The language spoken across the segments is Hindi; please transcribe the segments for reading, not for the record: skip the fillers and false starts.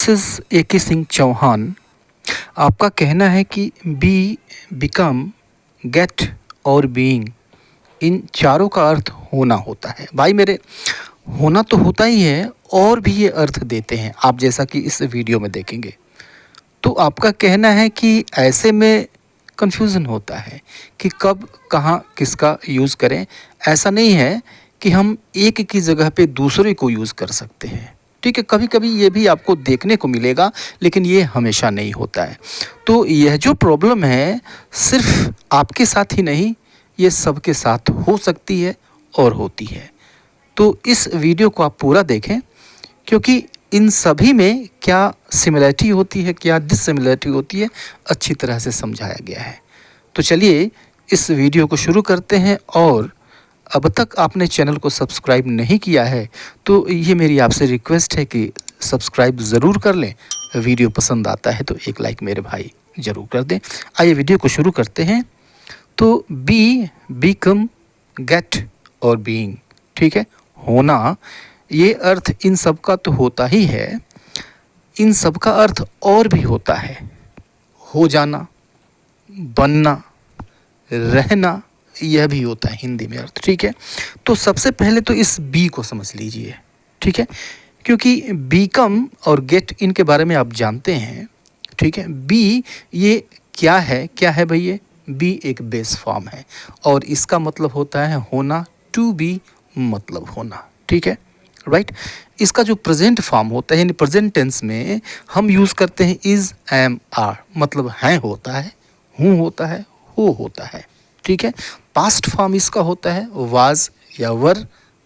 Mrs A K. सिंह चौहान, आपका कहना है कि बी, बिकम, गेट और बीइंग, इन चारों का अर्थ होना होता है। भाई मेरे, होना तो होता ही है और भी ये अर्थ देते हैं, आप जैसा कि इस वीडियो में देखेंगे। तो आपका कहना है कि ऐसे में कन्फ्यूज़न होता है कि कब कहाँ किसका यूज़ करें। ऐसा नहीं है कि हम एक की जगह पे दूसरे को यूज़ कर सकते हैं। ठीक है, कभी कभी ये भी आपको देखने को मिलेगा, लेकिन ये हमेशा नहीं होता है। तो यह जो प्रॉब्लम है सिर्फ आपके साथ ही नहीं, ये सबके साथ हो सकती है और होती है। तो इस वीडियो को आप पूरा देखें, क्योंकि इन सभी में क्या सिमिलरिटी होती है, क्या डिससिमिलरिटी होती है, अच्छी तरह से समझाया गया है। तो चलिए इस वीडियो को शुरू करते हैं। और अब तक आपने चैनल को सब्सक्राइब नहीं किया है तो ये मेरी आपसे रिक्वेस्ट है कि सब्सक्राइब ज़रूर कर लें। वीडियो पसंद आता है तो एक लाइक मेरे भाई ज़रूर कर दें। आइए वीडियो को शुरू करते हैं। तो बी, बिकम, गेट और बीइंग, ठीक है, होना, ये अर्थ इन सब का तो होता ही है, इन सब का अर्थ और भी होता है। हो जाना, बनना, रहना, यह भी होता है हिंदी में अर्थ। ठीक है, तो सबसे पहले तो इस बी को समझ लीजिए। ठीक है, क्योंकि बीकम और गेट इनके बारे में आप जानते हैं। ठीक है, बी ये क्या है, क्या है भाई? ये बी एक बेस फॉर्म है और इसका मतलब होता है होना, टू बी मतलब होना। ठीक है, राइट। इसका जो प्रेजेंट फॉर्म होता है यानी प्रेजेंट टेंस में हम यूज़ करते हैं इज़, एम, आर, मतलब हैं होता है, हूँ होता है, हो होता है। ठीक है, पास्ट फॉर्म इसका होता है वाज या वर,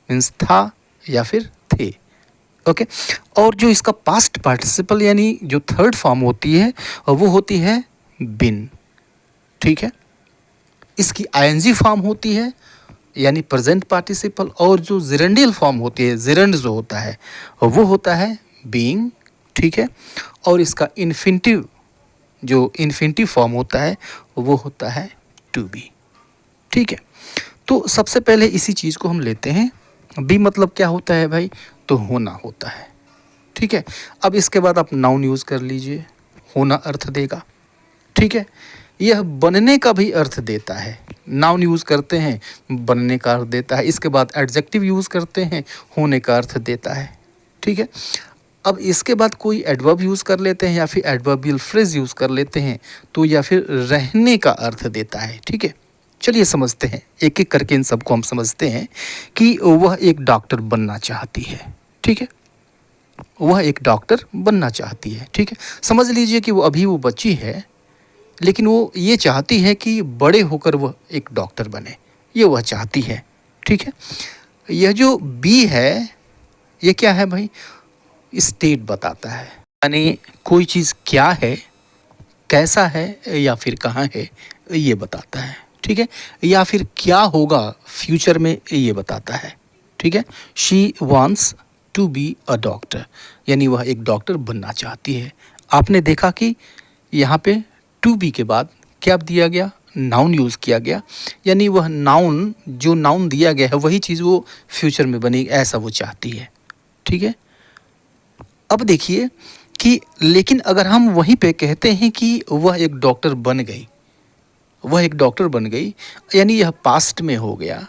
मीन्स था या फिर थे। ओके, और जो इसका पास्ट पार्टिसिपल यानी जो थर्ड फॉर्म होती है वो होती है बिन। ठीक है, इसकी आईएनजी फॉर्म होती है यानी प्रेजेंट पार्टिसिपल, और जो जिरेंडियल फॉर्म होती है, जिरेंड जो होता है वो होता है बीइंग। ठीक है, और इसका इन्फिनिटिव, जो इन्फिनिटिव फॉर्म होता है वो होता है टू बी। ठीक है, तो सबसे पहले इसी चीज़ को हम लेते हैं। बी मतलब क्या होता है भाई? तो होना होता है। ठीक है, अब इसके बाद आप नाउन यूज़ कर लीजिए, होना अर्थ देगा। ठीक है, यह बनने का भी अर्थ देता है। नाउन यूज़ करते हैं, बनने का अर्थ देता है। इसके बाद एडजेक्टिव यूज़ करते हैं, होने का अर्थ देता है। ठीक है, अब इसके बाद कोई एडवर्ब यूज़ कर लेते हैं या फिर एडवर्बियल फ्रेज यूज़ कर लेते हैं तो या फिर रहने का अर्थ देता है। ठीक है, चलिए समझते हैं, एक एक करके इन सबको हम समझते हैं कि वह एक डॉक्टर बनना चाहती है। ठीक है, वह एक डॉक्टर बनना चाहती है। ठीक है, समझ लीजिए कि वो बच्ची है, लेकिन वो ये चाहती है कि बड़े होकर वह एक डॉक्टर बने, ये वह चाहती है। ठीक है, यह जो बी है ये क्या है भाई? स्टेट बताता है, यानी कोई चीज़ क्या है, कैसा है या फिर कहाँ है, ये बताता है। ठीक है, या फिर क्या होगा फ्यूचर में, ये बताता है। ठीक है, she wants to be a doctor, यानी वह एक डॉक्टर बनना चाहती है। आपने देखा कि यहाँ पे टू बी के बाद क्या दिया गया? नाउन यूज़ किया गया, यानी वह नाउन, जो नाउन दिया गया है वही चीज़ वो फ्यूचर में बनेगी, ऐसा वो चाहती है। ठीक है, अब देखिए कि लेकिन अगर हम वहीं पे कहते हैं कि वह एक डॉक्टर बन गई, वह एक डॉक्टर बन गई, यानी यह पास्ट में हो गया,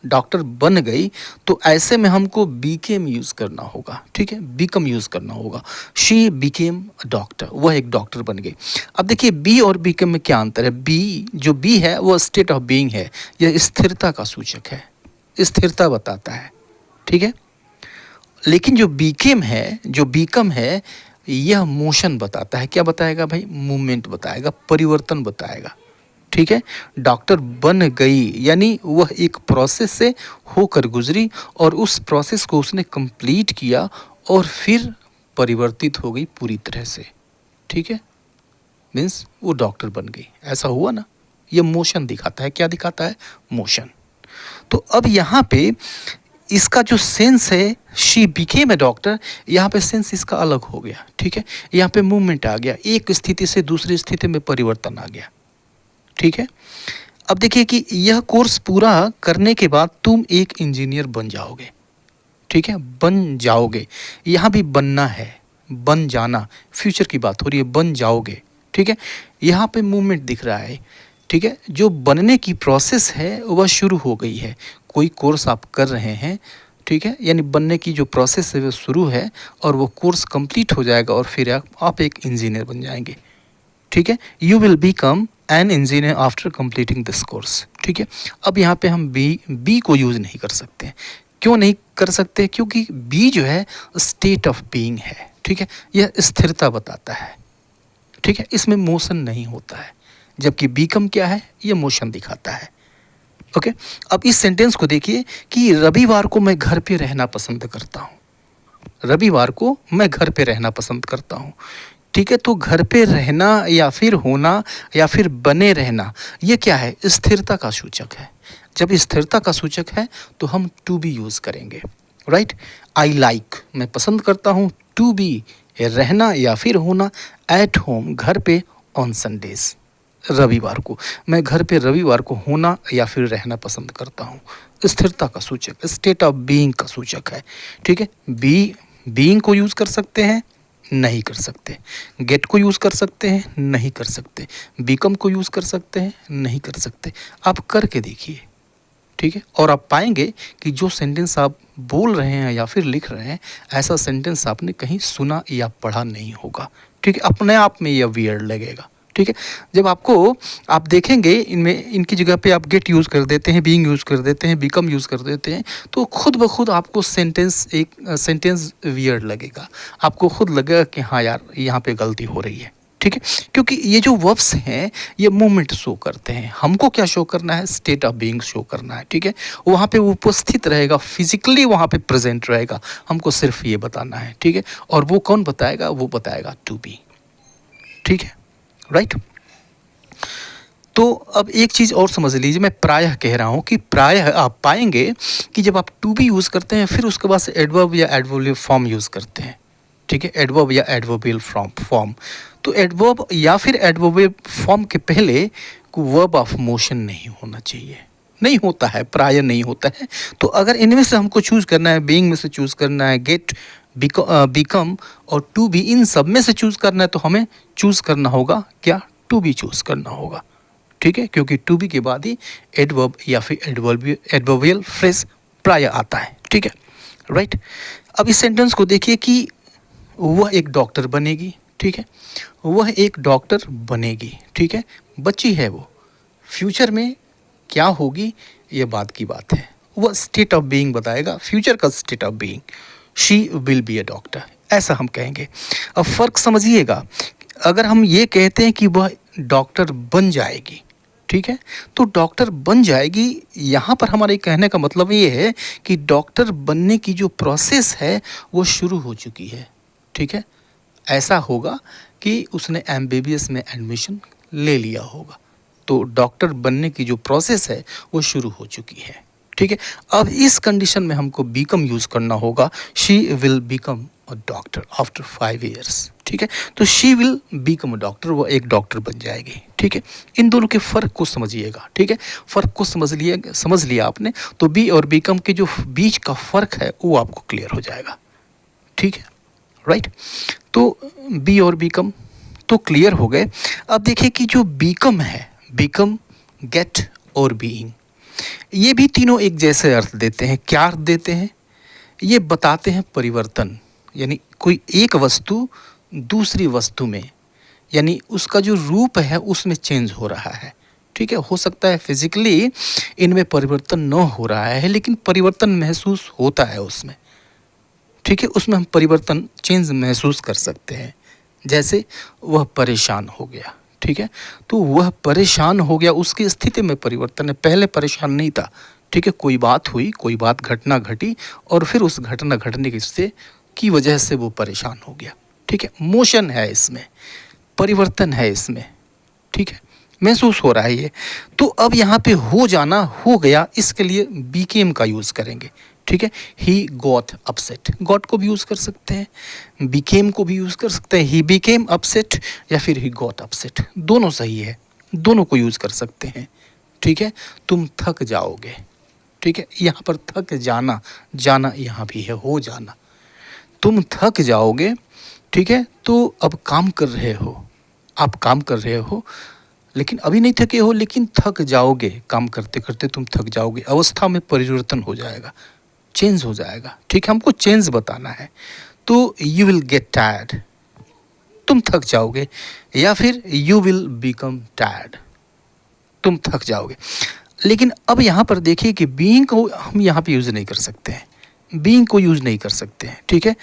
डॉक्टर बन गई, तो ऐसे में हमको बीकेम यूज़ करना होगा। ठीक है, बीकम यूज़ करना होगा। शी बिकेम अ डॉक्टर, वह एक डॉक्टर बन गई। अब देखिए बी और बीकम में क्या अंतर है? बी, जो बी है वो स्टेट ऑफ बीइंग है, यह स्थिरता का सूचक है, स्थिरता बताता है। ठीक है, लेकिन जो बीकेम है, जो बीकम है, यह मोशन बताता है। क्या बताएगा भाई? मूवमेंट बताएगा, परिवर्तन बताएगा। ठीक है, डॉक्टर बन गई यानी वह एक प्रोसेस से होकर गुजरी और उस प्रोसेस को उसने कंप्लीट किया और फिर परिवर्तित हो गई पूरी तरह से। ठीक है, मीन्स वो डॉक्टर बन गई, ऐसा हुआ ना। ये मोशन दिखाता है, क्या दिखाता है? मोशन। तो अब यहाँ पे इसका जो सेंस है, शी बिकेम ए डॉक्टर, यहाँ पे सेंस इसका अलग हो गया। ठीक है, यहाँ पे मूवमेंट आ गया, एक स्थिति से दूसरी स्थिति में परिवर्तन आ गया। ठीक है, अब देखिए कि यह कोर्स पूरा करने के बाद तुम एक इंजीनियर बन जाओगे। ठीक है, बन जाओगे, यहाँ भी बनना है, बन जाना, फ्यूचर की बात हो रही है, बन जाओगे, ठीक है। यहाँ पे मूवमेंट दिख रहा है, ठीक है। जो बनने की प्रोसेस है वह शुरू हो गई है। कोई कोर्स आप कर रहे हैं, ठीक है, यानी बनने की जो प्रोसेस है वो शुरू है और वो कोर्स कंप्लीट हो जाएगा और फिर आप एक इंजीनियर बन जाएंगे, ठीक है। You will become an engineer after completing this course, ठीक है। अब यहाँ पे हम बी को यूज़ नहीं कर सकते। क्यों नहीं कर सकते? क्योंकि बी जो है स्टेट ऑफ बीइंग है, ठीक है। यह स्थिरता बताता है, ठीक है, इसमें मोशन नहीं होता है। जबकि बीकम क्या है? ये मोशन दिखाता है। ओके, अब इस सेंटेंस को देखिए कि रविवार को मैं घर पे रहना पसंद करता हूँ। रविवार को मैं घर पे रहना पसंद करता हूँ, ठीक है। तो घर पे रहना या फिर होना या फिर बने रहना, ये क्या है? स्थिरता का सूचक है। जब स्थिरता का सूचक है तो हम टू बी यूज़ करेंगे, राइट। आई लाइक, मैं पसंद करता हूँ, टू बी, रहना या फिर होना, एट होम, घर पे, ऑन संडेज, रविवार को। मैं घर पे रविवार को होना या फिर रहना पसंद करता हूँ। स्थिरता का सूचक, स्टेट ऑफ बीइंग का सूचक है, ठीक है। बीइंग को यूज़ कर सकते हैं? नहीं कर सकते। गेट को यूज़ कर सकते हैं? नहीं कर सकते। बिकम को यूज़ कर सकते हैं? नहीं कर सकते। आप करके देखिए, ठीक है, और आप पाएंगे कि जो सेंटेंस आप बोल रहे हैं या फिर लिख रहे हैं, ऐसा सेंटेंस आपने कहीं सुना या पढ़ा नहीं होगा, ठीक है। अपने आप में यह वियर्ड लगेगा, ठीक है। जब आप देखेंगे इनमें, इनकी जगह पे आप गेट यूज़ कर देते हैं, बीइंग यूज़ कर देते हैं, बिकम यूज़ कर देते हैं, तो खुद ब खुद आपको सेंटेंस वियर्ड लगेगा। आपको खुद लगेगा कि हाँ यार, यहाँ पे गलती हो रही है, ठीक है। क्योंकि ये जो वर्ब्स हैं ये मूवमेंट शो करते हैं। हमको क्या शो करना है? स्टेट ऑफ बीइंग शो करना है, ठीक है। वहाँ पे वो उपस्थित रहेगा, फिजिकली वहाँ पे प्रेजेंट रहेगा, हमको सिर्फ ये बताना है, ठीक है। और वो कौन बताएगा? वो बताएगा टू बी, ठीक है, राइट। तो अब एक चीज़ और समझ लीजिए, मैं प्रायः कह रहा हूँ कि प्रायः आप पाएंगे कि जब आप टू बी यूज़ करते हैं फिर उसके बाद से एडवर्ब या एडवर्बियल फॉर्म यूज़ करते हैं, ठीक है। एडवर्ब या एडवर्बियल फॉर्म, तो एडवर्ब या फिर एडवर्बियल फॉर्म के पहले वर्ब ऑफ मोशन नहीं होना चाहिए, नहीं होता है, प्रायः नहीं होता है। तो अगर इनमें से हमको चूज़ करना है, बीइंग में से चूज़ करना है, गेट, बिकम और टू बी, इन सब में से चूज़ करना है, तो हमें चूज़ करना होगा क्या? टू बी चूज़ करना होगा, ठीक है। क्योंकि टू बी के बाद ही एडवर्ब या फिर एडवर्बियल फ्रेज प्रायः आता है, ठीक है, राइट। अब इस सेंटेंस को देखिए कि वह एक डॉक्टर बनेगी, ठीक है। वह एक डॉक्टर बनेगी, ठीक है। बच्ची है वो, फ्यूचर में क्या होगी ये बात की बात है। वह स्टेट ऑफ बीइंग बताएगा, फ्यूचर का state of being. She will be A doctor, ऐसा हम कहेंगे। अब फ़र्क समझिएगा, अगर हम ये कहते हैं कि वह डॉक्टर बन जाएगी, ठीक है, तो डॉक्टर बन जाएगी, यहाँ पर हमारे कहने का मतलब ये है कि डॉक्टर बनने की जो प्रोसेस है वो शुरू हो चुकी है, ठीक है। ऐसा होगा कि उसने एमबीबीएस में एडमिशन ले लिया होगा, तो डॉक्टर बनने की जो प्रोसेस है वो शुरू हो चुकी है, ठीक है। अब इस कंडीशन में हमको बिकम यूज़ करना होगा। She will become a doctor after 5 years, ठीक है। तो she will become a doctor, वो एक डॉक्टर बन जाएगी, ठीक है। इन दोनों के फ़र्क को समझिएगा, ठीक है। फ़र्क को समझ लिया आपने, तो बी और बिकम के जो बीच का फ़र्क है वो आपको क्लियर हो जाएगा, ठीक है, राइट। तो बी और बिकम तो क्लियर हो गए। अब देखिए कि जो बिकम है, बिकम, गेट और बीइंग, ये भी तीनों एक जैसे अर्थ देते हैं। क्या अर्थ देते हैं? ये बताते हैं परिवर्तन, यानी कोई एक वस्तु दूसरी वस्तु में, यानी उसका जो रूप है उसमें चेंज हो रहा है, ठीक है। हो सकता है फिजिकली इनमें परिवर्तन न हो रहा है, लेकिन परिवर्तन महसूस होता है उसमें, ठीक है। उसमें हम परिवर्तन, चेंज महसूस कर सकते हैं। जैसे वह परेशान हो गया, ठीक है, तो वह परेशान हो गया, उसकी स्थिति में परिवर्तन है। पहले परेशान नहीं था, ठीक है, कोई बात हुई, कोई बात घटना घटी और फिर उस घटना घटने की वजह से वो परेशान हो गया, ठीक है। मोशन है इसमें, परिवर्तन है इसमें, ठीक है, महसूस हो रहा है ये। तो अब यहाँ पे हो जाना, हो गया, इसके लिए बीकेम का यूज़ करेंगे, ठीक है। ही गॉट अपसेट, गॉट को भी यूज़ कर सकते हैं, बिकेम को भी यूज़ कर सकते हैं। ही बिकेम अपसेट या फिर ही गॉट अपसेट, दोनों सही है, दोनों को यूज़ कर सकते हैं, ठीक है। तुम थक जाओगे, ठीक है, यहाँ पर थक जाना, जाना यहाँ भी है, हो जाना। तुम थक जाओगे, ठीक है? तो अब काम कर रहे हो, आप काम कर रहे हो, लेकिन अभी नहीं थके हो, लेकिन थक जाओगे, काम करते-करते तुम थक जाओगे, अवस्था में परिवर्तन हो जाएगा, चेंज हो जाएगा, ठीक है? हमको चेंज बताना है, तो यू विल गेट टायर्ड, तुम थक जाओगे, या फिर यू विल बिकम टायर्ड, तुम थक जाओगे। लेकिन अब यहाँ पर देखिए कि बीइंग को हम यहाँ पे यूज़ नहीं कर सकते हैं, बीइंग को यूज़ नहीं कर सकते हैं, ठीक है?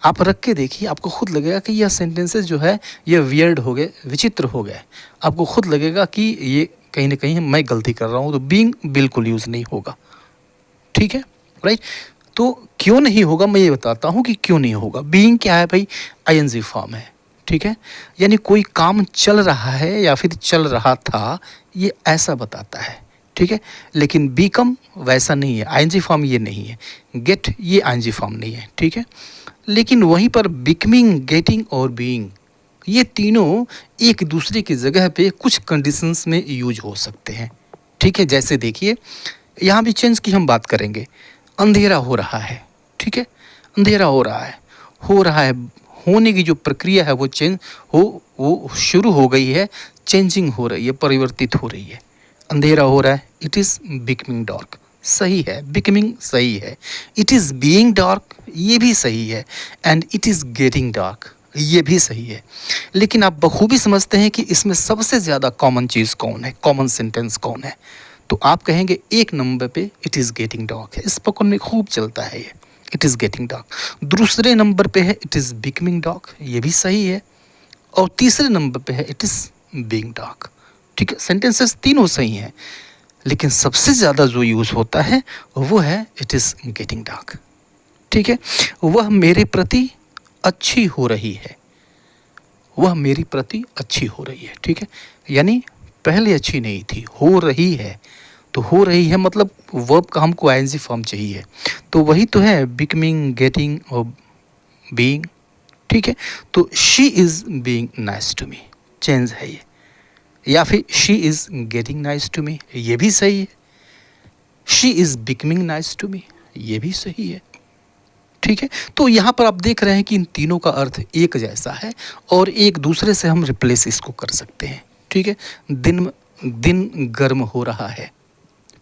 आप रख के देखिए, आपको खुद लगेगा कि यह सेंटेंसेस जो है ये वियर्ड हो गए, विचित्र हो गए, आपको खुद लगेगा कि ये कहीं ना कहीं मैं गलती कर रहा हूँ, तो बीइंग बिल्कुल यूज़ नहीं होगा, ठीक है? राइट? तो क्यों नहीं होगा, मैं ये बताता हूँ कि क्यों नहीं होगा। बीइंग क्या है भाई? आईएनजी फॉर्म है, ठीक है? यानी कोई काम चल रहा है या फिर चल रहा था, ये ऐसा बताता है, ठीक है? लेकिन बीकम वैसा नहीं है, आईएनजी फॉर्म ये नहीं है, गेट ये आईएनजी फॉर्म नहीं है, ठीक है? लेकिन वहीं पर बिकमिंग, गेटिंग और बीइंग, ये तीनों एक दूसरे की जगह पे कुछ कंडीशंस में यूज हो सकते हैं, ठीक है? जैसे देखिए, यहाँ भी चेंज की हम बात करेंगे। अंधेरा हो रहा है, ठीक है? अंधेरा हो रहा है, हो रहा है, होने की जो प्रक्रिया है वो चेंज वो शुरू हो गई है, चेंजिंग हो रही है, परिवर्तित हो रही है। अंधेरा हो रहा है, इट इज़ बिकमिंग डार्क, सही है, बिकमिंग सही है। इट इज़ बीइंग डार्क, ये भी सही है। And it is getting dark, ये भी सही है। लेकिन आप बखूबी समझते हैं कि इसमें सबसे ज़्यादा कॉमन चीज़ कौन है, कॉमन सेंटेंस कौन है? तो आप कहेंगे एक नंबर पे इट इज़ गेटिंग डार्क है, स्पोकन में खूब चलता है ये, इट इज़ गेटिंग डार्क। दूसरे नंबर पे है इट इज़ बिकमिंग डार्क, ये भी सही है। और तीसरे नंबर पे है इट इज़ बीइंग डार्क, ठीक है? सेंटेंसेस तीनों सही हैं, लेकिन सबसे ज़्यादा जो यूज़ होता है वो है इट इज़ गेटिंग डार्क, ठीक है? वह मेरे प्रति अच्छी हो रही है, वह मेरी प्रति अच्छी हो रही है, ठीक है? यानी पहले अच्छी नहीं थी, हो रही है, तो हो रही है मतलब वर्ब का हमको आईएनजी फॉर्म चाहिए, तो वही तो है बिकमिंग, गेटिंग और बीइंग, ठीक है? तो she is being nice to me, change है ये। या फिर she is getting nice to me, ये भी सही है। She is becoming nice to me, ये भी सही है, ठीक है? तो यहाँ पर आप देख रहे हैं कि इन तीनों का अर्थ एक जैसा है और एक दूसरे से हम रिप्लेस इसको कर सकते हैं, ठीक है? दिन गर्म हो रहा है,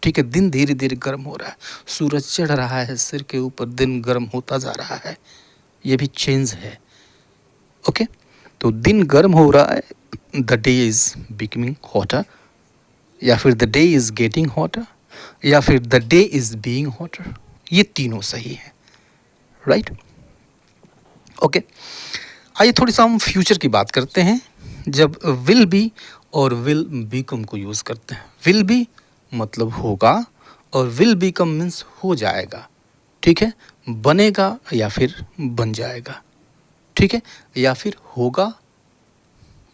ठीक है? दिन धीरे धीरे गर्म हो रहा है, सूरज चढ़ रहा है सिर के ऊपर, दिन गर्म होता जा रहा है, ये भी चेंज है, ओके? तो दिन गर्म हो रहा है, the day is becoming hotter, या फिर the day is getting hotter, या फिर the day is being hotter, ये तीनों सही है, राइट? ओके, आइए थोड़ी सा हम फ्यूचर की बात करते हैं। जब विल बी और विल बीकम को यूज़ करते हैं, विल बी मतलब होगा और विल बीकम मीन्स हो जाएगा, ठीक है? बनेगा या फिर बन जाएगा, ठीक है? या फिर होगा,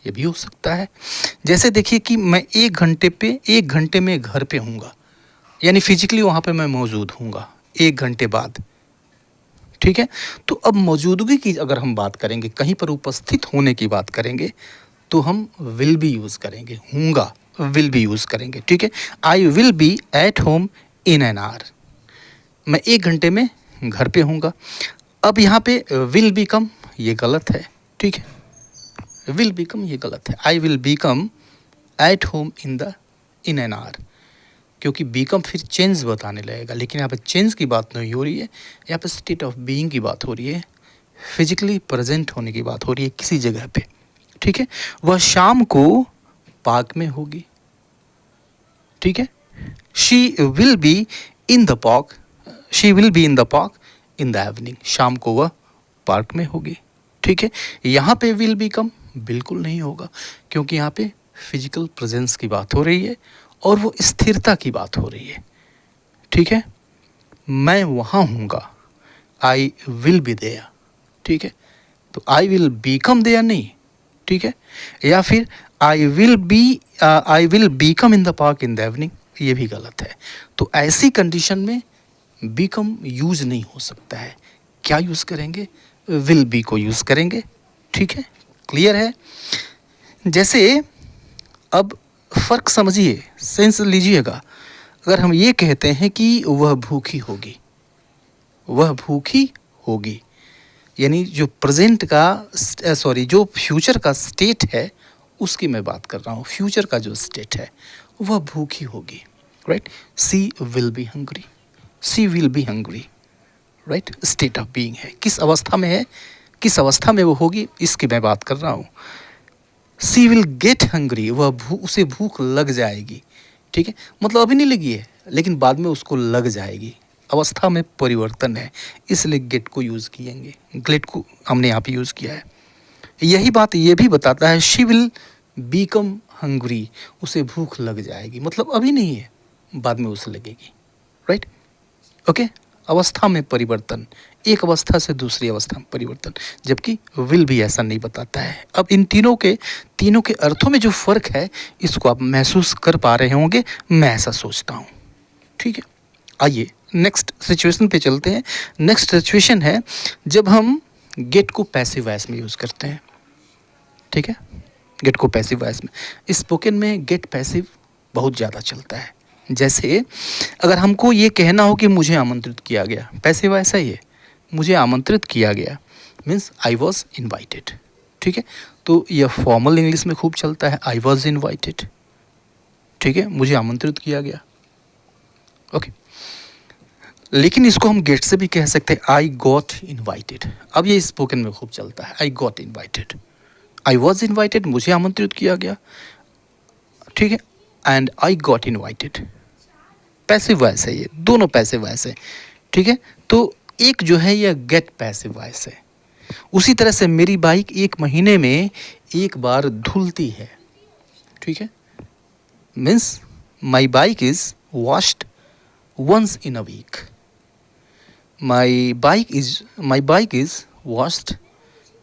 ये भी हो सकता है। जैसे देखिए कि मैं एक घंटे में घर पे हूँगा, यानी फिजिकली वहाँ पे मैं मौजूद हूँगा 1 घंटे बाद, ठीक है? तो अब मौजूदगी की अगर हम बात करेंगे, कहीं पर उपस्थित होने की बात करेंगे, तो हम विल बी यूज़ करेंगे, हूँगा विल बी यूज़ करेंगे, ठीक है? I will be at home in an hour, मैं 1 घंटे में घर पे हूँगा। अब यहाँ पे विल बिकम ये गलत है, ठीक है? विल बिकम ये गलत है, I will become at home in an hour, क्योंकि बीकम फिर चेंज बताने लगेगा, लेकिन यहाँ पे चेंज की बात नहीं हो रही है, यहाँ पे स्टेट ऑफ बीइंग की बात हो रही है, फिजिकली प्रेजेंट होने की बात हो रही है किसी जगह पे, ठीक है? वह शाम को पार्क में होगी, ठीक है? She will be in the park, she will be in the park in the evening, शाम को वह पार्क में होगी, ठीक है? यहाँ पे विल बिकम बिल्कुल नहीं होगा, क्योंकि यहाँ पे फिजिकल प्रेजेंस की बात हो रही है और वो स्थिरता की बात हो रही है, ठीक है? मैं वहाँ हूँगा, आई विल बी देयर, ठीक है? तो आई विल बिकम देयर नहीं, ठीक है? या फिर I will become in the park in the evening, ये भी गलत है। तो ऐसी कंडीशन में बिकम यूज नहीं हो सकता है, क्या यूज़ करेंगे? विल बी को यूज़ करेंगे, ठीक है? क्लियर है? जैसे अब फ़र्क समझिए, सेंस लीजिएगा। अगर हम ये कहते हैं कि वह भूखी होगी, वह भूखी होगी, यानी जो प्रेजेंट का जो फ्यूचर का स्टेट है उसकी मैं बात कर रहा हूँ। फ्यूचर का जो स्टेट है वह भूखी होगी, right. She will be hungry, she will be hungry, right. State of being है, किस अवस्था में है, किस अवस्था में वो होगी, इसकी मैं बात कर रहा हूँ। सी विल गेट हंग्री, वह उसे भूख लग जाएगी, ठीक है। मतलब अभी नहीं लगी है लेकिन बाद में उसको लग जाएगी। अवस्था में परिवर्तन है, इसलिए गेट को यूज़ किएंगे, गेट को हमने यहाँ पे यूज़ किया है। यही बात ये भी बताता है शी विल बीकम हंग्री, उसे भूख लग जाएगी, मतलब अभी नहीं है, बाद में उसे लगेगी, राइट। ओके, अवस्था में परिवर्तन, एक अवस्था से दूसरी अवस्था में परिवर्तन, जबकि विल भी ऐसा नहीं बताता है। अब इन तीनों के अर्थों में जो फ़र्क है इसको आप महसूस कर पा रहे होंगे, मैं ऐसा सोचता हूँ, ठीक है। आइए नेक्स्ट सिचुएशन पे चलते हैं। नेक्स्ट सिचुएशन है जब हम गेट को पैसिव वॉइस में यूज़ करते हैं, ठीक है। गेट को पैसिव वॉइस में, स्पोकन में गेट पैसिव बहुत ज़्यादा चलता है। जैसे अगर हमको ये कहना हो कि मुझे आमंत्रित किया गया, पैसिव ऐसा ही है, मुझे आमंत्रित किया गया मीन्स आई वॉज इन्वाइटेड, ठीक है। तो यह फॉर्मल इंग्लिश में खूब चलता है, आई वॉज इन्वाइटेड, ठीक है, मुझे आमंत्रित किया गया, ओके। लेकिन इसको हम गेट से भी कह सकते हैं, आई गॉट इन्वाइटेड। अब ये स्पोकन में खूब चलता है, I got invited, I was invited, मुझे आमंत्रित किया गया, ठीक है, and I got invited. Passive voice है ये, दोनों पैसिव वॉइस है, ठीक है। तो एक जो है यह गेट पैसिव वॉइस है। उसी तरह से मेरी बाइक 1 महीने में एक बार धुलती है, ठीक है, means my bike is washed once in a week. My bike is washed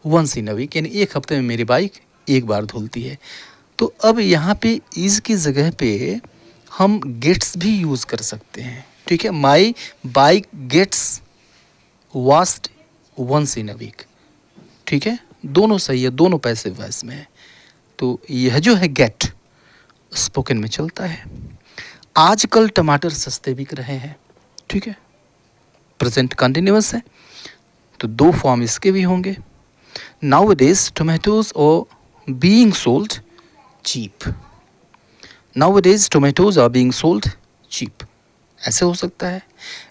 once in a week, यानी एक हफ्ते में मेरी बाइक एक बार धुलती है। तो अब यहाँ पे इज़ की जगह पे हम गेट्स भी यूज़ कर सकते हैं, ठीक है। My bike gets washed once in a week, ठीक है, दोनों सही है, दोनों पैसिव वॉइस में है। तो यह जो है गेट स्पोकन में चलता है। आजकल टमाटर सस्ते बिक रहे हैं, ठीक है, प्रेजेंट कंटिन्यूअस है, तो 2 फॉर्म इसके भी होंगे। Nowadays tomatoes are being sold cheap, nowadays tomatoes are being sold cheap, ऐसे हो सकता है।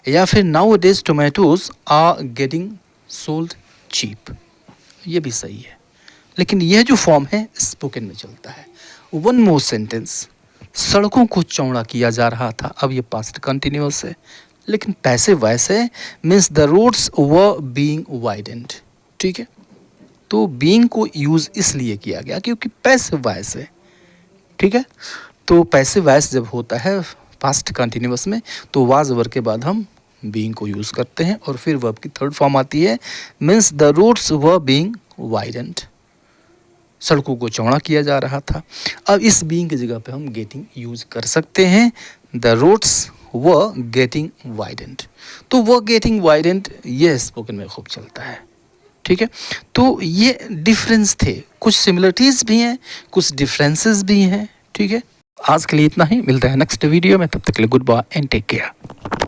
या फिर nowadays tomatoes are getting sold cheap, ये भी सही है। लेकिन यह जो फॉर्म है स्पोकन में चलता है। वन मोर सेंटेंस, सड़कों को चौड़ा किया जा रहा था, अब ये पास्ट कंटिन्यूअस है लेकिन पैसिव वॉइस है, means the roads were being widened, ठीक है। तो बीइंग को यूज़ इसलिए किया गया क्योंकि पैसिव वॉइस है, ठीक है। तो पैसिव वॉइस जब होता है पास्ट कंटिन्यूअस में तो वाज वर्ब के बाद हम बीइंग को यूज़ करते हैं और फिर वर्ब की थर्ड फॉर्म आती है, means the roads were being widened, सड़कों को चौड़ा किया जा रहा था। अब इस बीइंग की जगह पे हम गेटिंग यूज़ कर सकते हैं, the roads were getting widened. तो वो गेटिंग वाइडेंड ये स्पोकन में खूब चलता है, ठीक है। तो ये डिफरेंस थे, कुछ सिमिलरिटीज़ भी हैं, कुछ डिफरेंसेस भी हैं, ठीक है। आज के लिए इतना ही, मिलता है नेक्स्ट वीडियो में, तब तक के लिए goodbye and take care.